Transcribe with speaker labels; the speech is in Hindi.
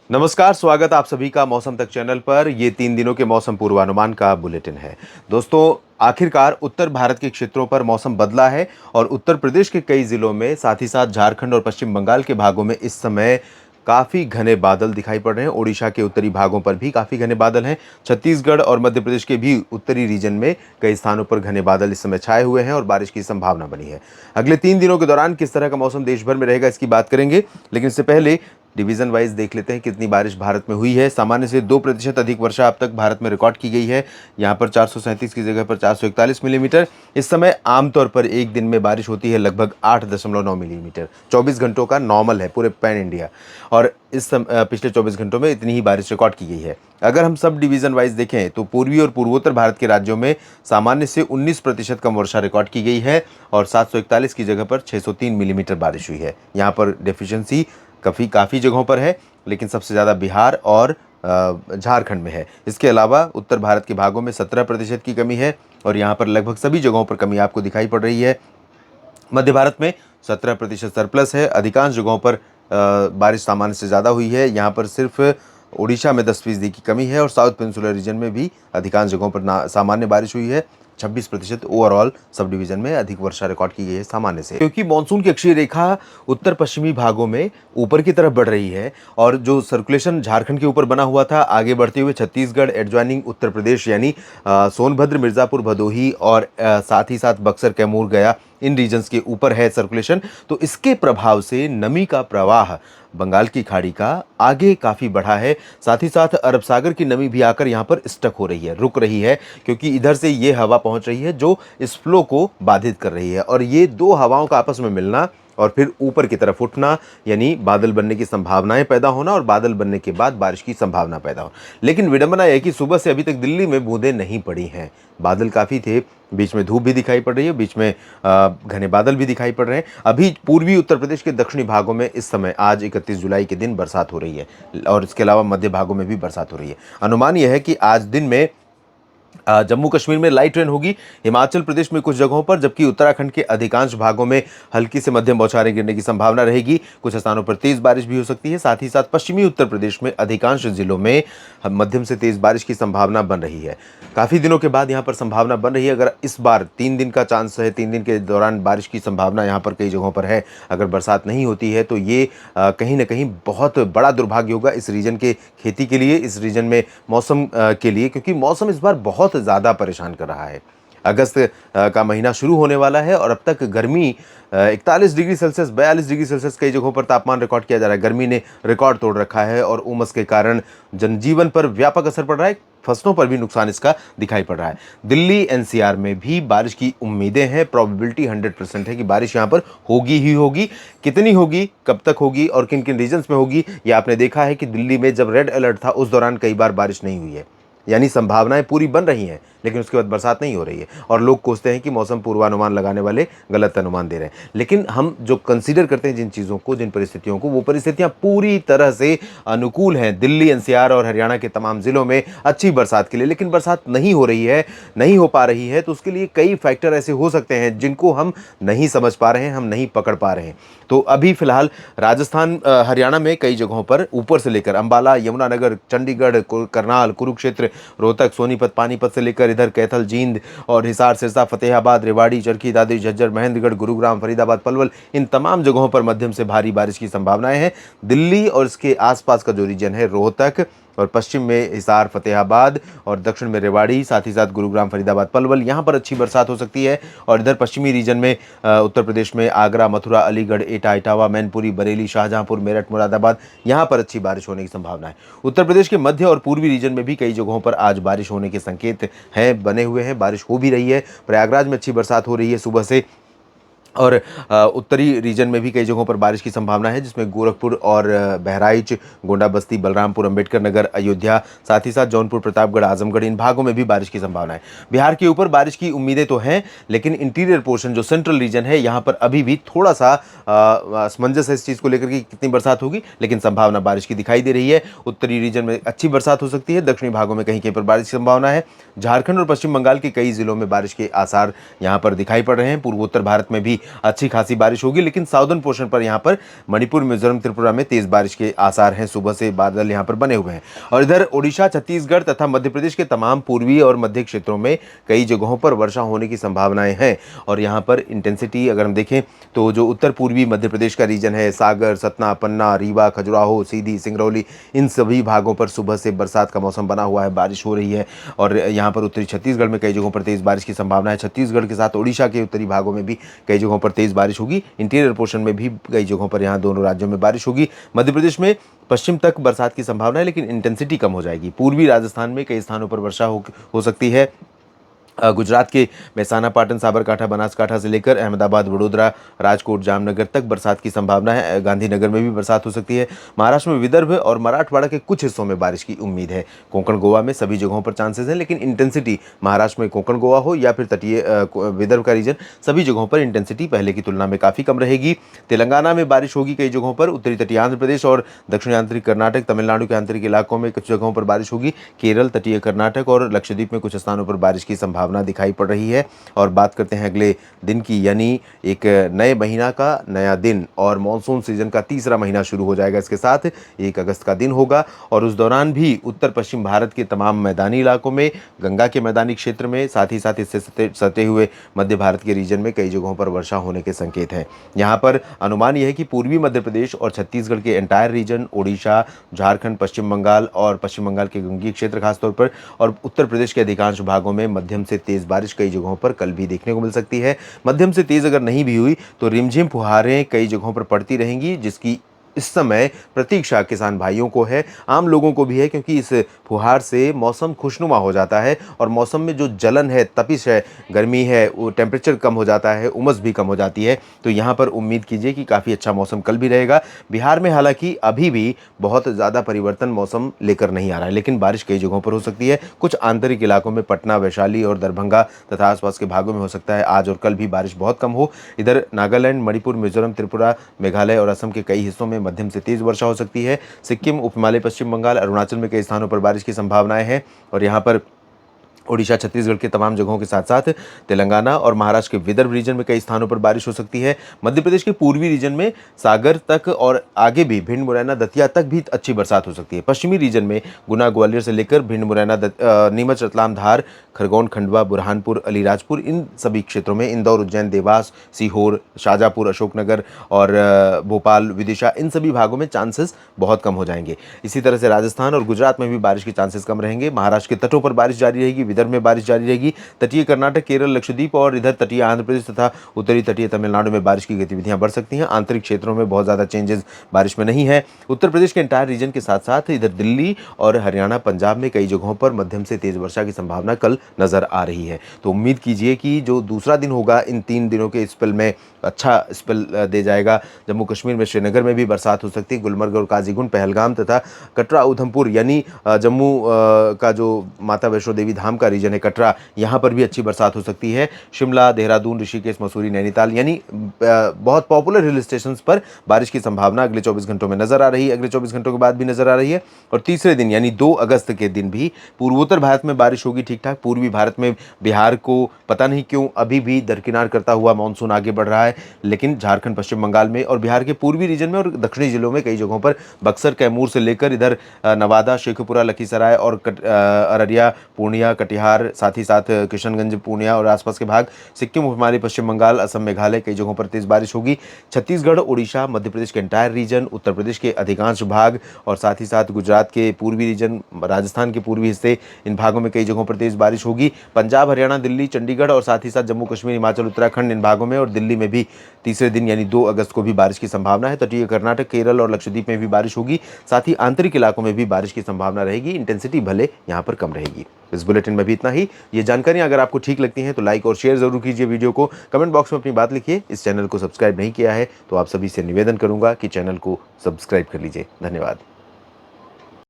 Speaker 1: नमस्कार, स्वागत आप सभी का मौसम तक चैनल पर। ये 3 दिनों के मौसम पूर्वानुमान का बुलेटिन है। दोस्तों, आखिरकार उत्तर भारत के क्षेत्रों पर मौसम बदला है और उत्तर प्रदेश के कई जिलों में, साथ ही साथ झारखंड और पश्चिम बंगाल के भागों में इस समय काफ़ी घने बादल दिखाई पड़ रहे हैं। ओडिशा के उत्तरी भागों पर भी काफ़ी घने बादल हैं। छत्तीसगढ़ और मध्य प्रदेश के भी उत्तरी रीजन में कई स्थानों पर घने बादल इस समय छाए हुए हैं और बारिश की संभावना बनी है। अगले 3 दिनों के दौरान किस तरह का मौसम देश भर में रहेगा, इसकी बात करेंगे, लेकिन इससे पहले डिवीजन वाइज देख लेते हैं कितनी बारिश भारत में हुई है। सामान्य से 2% अधिक वर्षा अब तक भारत में रिकॉर्ड की गई है। यहाँ पर 437 की जगह पर 441 मिलीमीटर। इस समय आमतौर पर एक दिन में बारिश होती है लगभग 8.9 मिलीमीटर। 24 घंटों का नॉर्मल है पूरे पैन इंडिया, और पिछले 24 घंटों में इतनी ही बारिश रिकॉर्ड की गई है। अगर हम सब डिवीजन वाइज देखें तो पूर्वी और पूर्वोत्तर भारत के राज्यों में सामान्य से 19% कम वर्षा रिकॉर्ड की गई है और 741 की जगह पर 603 मिलीमीटर बारिश हुई है। यहाँ पर डेफिशिएंसी काफ़ी जगहों पर है, लेकिन सबसे ज़्यादा बिहार और झारखंड में है। इसके अलावा उत्तर भारत के भागों में 17% की कमी है और यहाँ पर लगभग सभी जगहों पर कमी आपको दिखाई पड़ रही है। मध्य भारत में 17% सरप्लस है। अधिकांश जगहों पर बारिश सामान्य से ज़्यादा हुई है। यहाँ पर सिर्फ ओडिशा में 10% की कमी है और साउथ पेनिनसुलर रीजन में भी अधिकांश जगहों पर सामान्य बारिश हुई है। 26% ओवरऑल सब डिवीजन में अधिक वर्षा रिकॉर्ड की गई है सामान्य से, क्योंकि मानसून की अक्षीय रेखा उत्तर पश्चिमी भागों में ऊपर की तरफ बढ़ रही है और जो सर्कुलेशन झारखंड के ऊपर बना हुआ था आगे बढ़ते हुए छत्तीसगढ़, एडजॉइनिंग उत्तर प्रदेश यानी सोनभद्र, मिर्ज़ापुर, भदोही और साथ ही साथ बक्सर, कैमूर, गया, इन रीजन्स के ऊपर है सर्कुलेशन। तो इसके प्रभाव से नमी का प्रवाह बंगाल की खाड़ी का आगे काफ़ी बढ़ा है। साथ ही साथ अरब सागर की नमी भी आकर यहाँ पर स्टक हो रही है, रुक रही है, क्योंकि इधर से ये हवा पहुँच रही है जो इस फ्लो को बाधित कर रही है। और ये दो हवाओं का आपस में मिलना और फिर ऊपर की तरफ उठना, यानी बादल बनने की संभावनाएं पैदा होना और बादल बनने के बाद बारिश की संभावना पैदा हो। लेकिन विडंबना यह है कि सुबह से अभी तक दिल्ली में बूंदें नहीं पड़ी हैं। बादल काफ़ी थे, बीच में धूप भी दिखाई पड़ रही है, बीच में घने बादल भी दिखाई पड़ रहे हैं। अभी पूर्वी उत्तर प्रदेश के दक्षिणी भागों में इस समय आज 31 जुलाई के दिन बरसात हो रही है और इसके अलावा मध्य भागों में भी बरसात हो रही है। अनुमान यह है कि आज दिन में जम्मू कश्मीर में लाइट रेन होगी, हिमाचल प्रदेश में कुछ जगहों पर, जबकि उत्तराखंड के अधिकांश भागों में हल्की से मध्यम बौछारें गिरने की संभावना रहेगी। कुछ स्थानों पर तेज बारिश भी हो सकती है। साथ ही साथ पश्चिमी उत्तर प्रदेश में अधिकांश जिलों में मध्यम से तेज बारिश की संभावना बन रही है। काफ़ी दिनों के बाद यहाँ पर संभावना बन रही है। अगर इस बार 3 दिन का चांस है, 3 दिन के दौरान बारिश की संभावना यहाँ पर कई जगहों पर है। अगर बरसात नहीं होती है तो ये कहीं ना कहीं बहुत बड़ा दुर्भाग्य होगा इस रीजन के खेती के लिए, इस रीजन में मौसम के लिए, क्योंकि मौसम इस बार बहुत ज़्यादा परेशान कर रहा है। अगस्त का महीना शुरू होने वाला है और अब तक गर्मी 41 डिग्री सेल्सियस, 42 डिग्री सेल्सियस कई जगहों पर तापमान रिकॉर्ड किया जा रहा है। गर्मी ने रिकॉर्ड तोड़ रखा है और उमस के कारण जनजीवन पर व्यापक असर पड़ रहा है। फसलों पर भी नुकसान इसका दिखाई पड़ रहा है। दिल्ली एनसीआर में भी बारिश की उम्मीदें हैं। प्रोबेबिलिटी 100% है कि बारिश यहाँ पर होगी ही होगी। कितनी होगी, कब तक होगी और किन किन रीजन्स में होगी, ये आपने देखा है कि दिल्ली में जब रेड अलर्ट था उस दौरान कई बार बारिश नहीं हुई है। यानी संभावनाएं पूरी बन रही हैं, लेकिन उसके बाद बरसात नहीं हो रही है और लोग कोसते हैं कि मौसम पूर्वानुमान लगाने वाले गलत अनुमान दे रहे हैं। लेकिन हम जो कंसीडर करते हैं जिन चीज़ों को, जिन परिस्थितियों को, वो परिस्थितियां पूरी तरह से अनुकूल हैं दिल्ली एनसीआर और हरियाणा के तमाम जिलों में अच्छी बरसात के लिए। लेकिन बरसात नहीं हो रही है, नहीं हो पा रही है, तो उसके लिए कई फैक्टर ऐसे हो सकते हैं जिनको हम नहीं समझ पा रहे हैं, हम नहीं पकड़ पा रहे हैं। तो अभी फिलहाल राजस्थान, हरियाणा में कई जगहों पर ऊपर से लेकर अंबाला, यमुनानगर, चंडीगढ़, करनाल, कुरुक्षेत्र, रोहतक, सोनीपत, पानीपत से लेकर इधर कैथल, जींद और हिसार, सिरसा, फतेहाबाद, रेवाड़ी, चरखी दादरी, झज्जर, महेंद्रगढ़, गुरुग्राम, फरीदाबाद, पलवल, इन तमाम जगहों पर मध्यम से भारी बारिश की संभावनाएं हैं। दिल्ली और इसके आसपास का जो रीजन है, रोहतक और पश्चिम में हिसार, फतेहाबाद और दक्षिण में रेवाड़ी, साथ ही साथ गुरुग्राम, फरीदाबाद, पलवल, यहाँ पर अच्छी बरसात हो सकती है। और इधर पश्चिमी रीजन में उत्तर प्रदेश में आगरा, मथुरा, अलीगढ़, एटा, इटावा, मैनपुरी, बरेली, शाहजहांपुर, मेरठ, मुरादाबाद, यहाँ पर अच्छी बारिश होने की संभावना है। उत्तर प्रदेश के मध्य और पूर्वी रीजन में भी कई जगहों पर आज बारिश होने के संकेत हैं, बने हुए हैं, बारिश हो भी रही है। प्रयागराज में अच्छी बरसात हो रही है सुबह से और उत्तरी रीजन में भी कई जगहों पर बारिश की संभावना है, जिसमें गोरखपुर और बहराइच, गोंडा बस्ती, बलरामपुर, अंबेडकर नगर, अयोध्या, साथ ही साथ जौनपुर, प्रतापगढ़, आजमगढ़, इन भागों में भी बारिश की संभावना है। बिहार के ऊपर बारिश की उम्मीदें तो हैं, लेकिन इंटीरियर पोर्शन जो सेंट्रल रीजन है, यहाँ पर अभी भी थोड़ा सा असमंजस है इस चीज़ को लेकर कि कितनी बरसात होगी, लेकिन संभावना बारिश की दिखाई दे रही है। उत्तरी रीजन में अच्छी बरसात हो सकती है, दक्षिणी भागों में कहीं कहीं पर बारिश की संभावना है। झारखंड और पश्चिम बंगाल के कई जिलों में बारिश के आसार यहाँ पर दिखाई पड़ रहे हैं। पूर्वोत्तर भारत में भी भी अच्छी खासी बारिश होगी, लेकिन साउदर्न पोर्शन पर यहाँ पर मणिपुर, मिजोरम, त्रिपुरा में तेज बारिश के आसार हैं। सुबह से बादल यहाँ पर बने हुए हैं। और इधर ओडिशा, छत्तीसगढ़ तथा मध्य प्रदेश के तमाम पूर्वी और मध्य क्षेत्रों में कई जगहों पर वर्षा होने की संभावनाएं हैं। और यहाँ पर इंटेंसिटी अगर हम देखें तो जो उत्तर पूर्वी मध्य प्रदेश का रीजन है, सागर, सतना, पन्ना, रीवा, खजुराहो, सीधी, सिंगरौली, इन सभी भागों पर सुबह से बरसात का मौसम बना हुआ है, बारिश हो रही है। और यहाँ पर उत्तरी छत्तीसगढ़ में कई जगहों पर तेज बारिश की संभावना है। छत्तीसगढ़ के साथ ओडिशा के उत्तरी भागों में भी कई जगहों पर तेज बारिश होगी। इंटीरियर पोर्शन में भी कई जगहों पर यहाँ दोनों राज्यों में बारिश होगी। मध्य प्रदेश में पश्चिम तक बरसात की संभावना है, लेकिन इंटेंसिटी कम हो जाएगी। पूर्वी राजस्थान में कई स्थानों पर वर्षा हो सकती है। गुजरात के मेहसाना, पाटन, साबरकांठा, बनासकांठा से लेकर अहमदाबाद, वडोदरा, राजकोट, जामनगर तक बरसात की संभावना है। गांधीनगर में भी बरसात हो सकती है। महाराष्ट्र में विदर्भ और मराठवाड़ा के कुछ हिस्सों में बारिश की उम्मीद है। कोंकण, गोवा में सभी जगहों पर चांसेस हैं, लेकिन इंटेंसिटी महाराष्ट्र में कोंकण, गोवा हो या फिर तटीय विदर्भ का रीजन, सभी जगहों पर इंटेंसिटी पहले की तुलना में काफ़ी कम रहेगी। तेलंगाना में बारिश होगी कई जगहों पर। उत्तरी तटीय आंध्र प्रदेश और दक्षिणी आंतरिक कर्नाटक, तमिलनाडु के आंतरिक इलाकों में कुछ जगहों पर बारिश होगी। केरल, तटीय कर्नाटक और लक्षद्वीप में कुछ स्थानों पर बारिश की संभावना दिखाई पड़ रही है। और बात करते हैं अगले दिन की, यानी एक नए महीना का नया दिन और मॉनसून सीजन का तीसरा महीना शुरू हो जाएगा। इसके साथ 1 अगस्त का दिन होगा और उस दौरान भी उत्तर पश्चिम भारत के तमाम मैदानी इलाकों में, गंगा के मैदानी क्षेत्र में, साथ ही साथ इससे सटे हुए मध्य भारत के रीजन में कई जगहों पर वर्षा होने के संकेत हैं। यहाँ पर अनुमान यह है कि पूर्वी मध्य प्रदेश और छत्तीसगढ़ के एंटायर रीजन, ओडिशा, झारखंड, पश्चिम बंगाल और पश्चिम बंगाल के गंगीय क्षेत्र खासतौर पर, और उत्तर प्रदेश के अधिकांश भागों में मध्यम से तेज बारिश कई जगहों पर कल भी देखने को मिल सकती है। मध्यम से तेज अगर नहीं भी हुई तो रिमझिम फुहारें कई जगहों पर पड़ती रहेंगी, जिसकी इस समय प्रतीक्षा किसान भाइयों को है, आम लोगों को भी है, क्योंकि इस फुहार से मौसम खुशनुमा हो जाता है और मौसम में जो जलन है, तपिश है, गर्मी है, वो टेम्परेचर कम हो जाता है, उमस भी कम हो जाती है। तो यहाँ पर उम्मीद कीजिए कि काफ़ी अच्छा मौसम कल भी रहेगा। बिहार में हालांकि अभी भी बहुत ज़्यादा परिवर्तन मौसम लेकर नहीं आ रहा है, लेकिन बारिश कई जगहों पर हो सकती है। कुछ आंतरिक इलाकों में पटना, वैशाली और दरभंगा तथा आसपास के भागों में हो सकता है आज और कल भी बारिश बहुत कम हो। इधर नागालैंड, मणिपुर, मिजोरम, त्रिपुरा, मेघालय और असम के कई हिस्सों में मध्यम से तेज वर्षा हो सकती है। सिक्किम, उप हिमालय, पश्चिम बंगाल, अरुणाचल में कई स्थानों पर बारिश की संभावनाएं हैं। और यहाँ पर ओडिशा, छत्तीसगढ़ के तमाम जगहों के साथ साथ तेलंगाना और महाराष्ट्र के विदर्भ रीजन में कई स्थानों पर बारिश हो सकती है। मध्य प्रदेश के पूर्वी रीजन में सागर तक और आगे भी भिंड, मुरैना, दतिया तक भी अच्छी बरसात हो सकती है। पश्चिमी रीजन में गुना, ग्वालियर से लेकर भिंड, मुरैना, नीमच, रतलाम, धार, खरगोन, खंडवा, बुरहानपुर, अलीराजपुर, इन सभी क्षेत्रों में, इंदौर, उज्जैन, देवास, सीहोर, शाजापुर, अशोकनगर और भोपाल, विदिशा, इन सभी भागों में चांसेस बहुत कम हो जाएंगे। इसी तरह से राजस्थान और गुजरात में भी बारिश के चांसेस कम रहेंगे। महाराष्ट्र के तटों पर बारिश जारी रहेगी, विदर्भ में बारिश जारी रहेगी। तटीय कर्नाटक, केरल, लक्षद्वीप और इधर तटीय आंध्र प्रदेश तथा उत्तरी तटीय तमिलनाडु में बारिश की गतिविधियां बढ़ सकती हैं। आंतरिक क्षेत्रों में बहुत ज़्यादा चेंजेस बारिश में नहीं है। उत्तर प्रदेश के एंटायर रीजन के साथ साथ इधर दिल्ली और हरियाणा, पंजाब में कई जगहों पर मध्यम से तेज वर्षा की संभावना कल नजर आ रही है। तो उम्मीद कीजिए कि जो दूसरा दिन होगा इन 3 दिनों के स्पेल में अच्छा स्पेल दे जाएगा। जम्मू कश्मीर में श्रीनगर में भी बरसात हो सकती है। गुलमर्ग और काजीगुंड, पहलगाम तथा कटरा, उधमपुर यानी जम्मू का जो माता वैष्णो देवी धाम का रीजन है कटरा, यहाँ पर भी अच्छी बरसात हो सकती है। शिमला, देहरादून, ऋषिकेश, मसूरी, नैनीताल यानी बहुत पॉपुलर हिल स्टेशंस पर बारिश की संभावना अगले 24 घंटों में नजर आ रही है, अगले 24 घंटों के बाद भी नजर आ रही है। और तीसरे दिन यानी 2 अगस्त के दिन भी पूर्वोत्तर भारत में बारिश होगी ठीक ठाक। पूर्वी भारत में बिहार को पता नहीं क्यों अभी भी दरकिनार करता हुआ मानसून आगे बढ़ रहा है, लेकिन झारखंड, पश्चिम बंगाल में और बिहार के पूर्वी रीजन में और दक्षिणी जिलों में कई जगहों पर, बक्सर, कैमूर से लेकर इधर नवादा, शेखपुरा, लखीसराय और अररिया, पूर्णिया, कटिहार, साथ ही साथ किशनगंज, पूर्णिया और आसपास के भाग, सिक्किम, हिमालय, पश्चिम बंगाल, असम, मेघालय, कई जगहों पर तेज बारिश होगी। छत्तीसगढ़, ओडिशा, मध्य प्रदेश के एंटायर रीजन, उत्तर प्रदेश के अधिकांश भाग और साथ ही साथ गुजरात के पूर्वी रीजन, राजस्थान के पूर्वी हिस्से, इन भागों में कई जगहों पर तेज बारिश होगी। पंजाब, हरियाणा, दिल्ली, चंडीगढ़ और साथ ही साथ जम्मू कश्मीर, हिमाचल, उत्तराखंड, इन भागों में और दिल्ली में भी तीसरे दिन यानी 2 अगस्त को भी बारिश की संभावना है। तटीय कर्नाटक, केरल और लक्षद्वीप में भी बारिश होगी। साथ ही आंतरिक इलाकों में भी बारिश की संभावना रहेगी। इंटेंसिटी भले यहाँ पर कम रहेगी। इस बुलेटिन में भी इतना ही। ये जानकारियां अगर आपको ठीक लगती हैं तो लाइक और शेयर जरूर कीजिए वीडियो को। कमेंट बॉक्स में अपनी बात लिखिए। इस चैनल को सब्सक्राइब नहीं किया है तो आप सभी से निवेदन करूंगा कि चैनल को सब्सक्राइब कर लीजिए। धन्यवाद।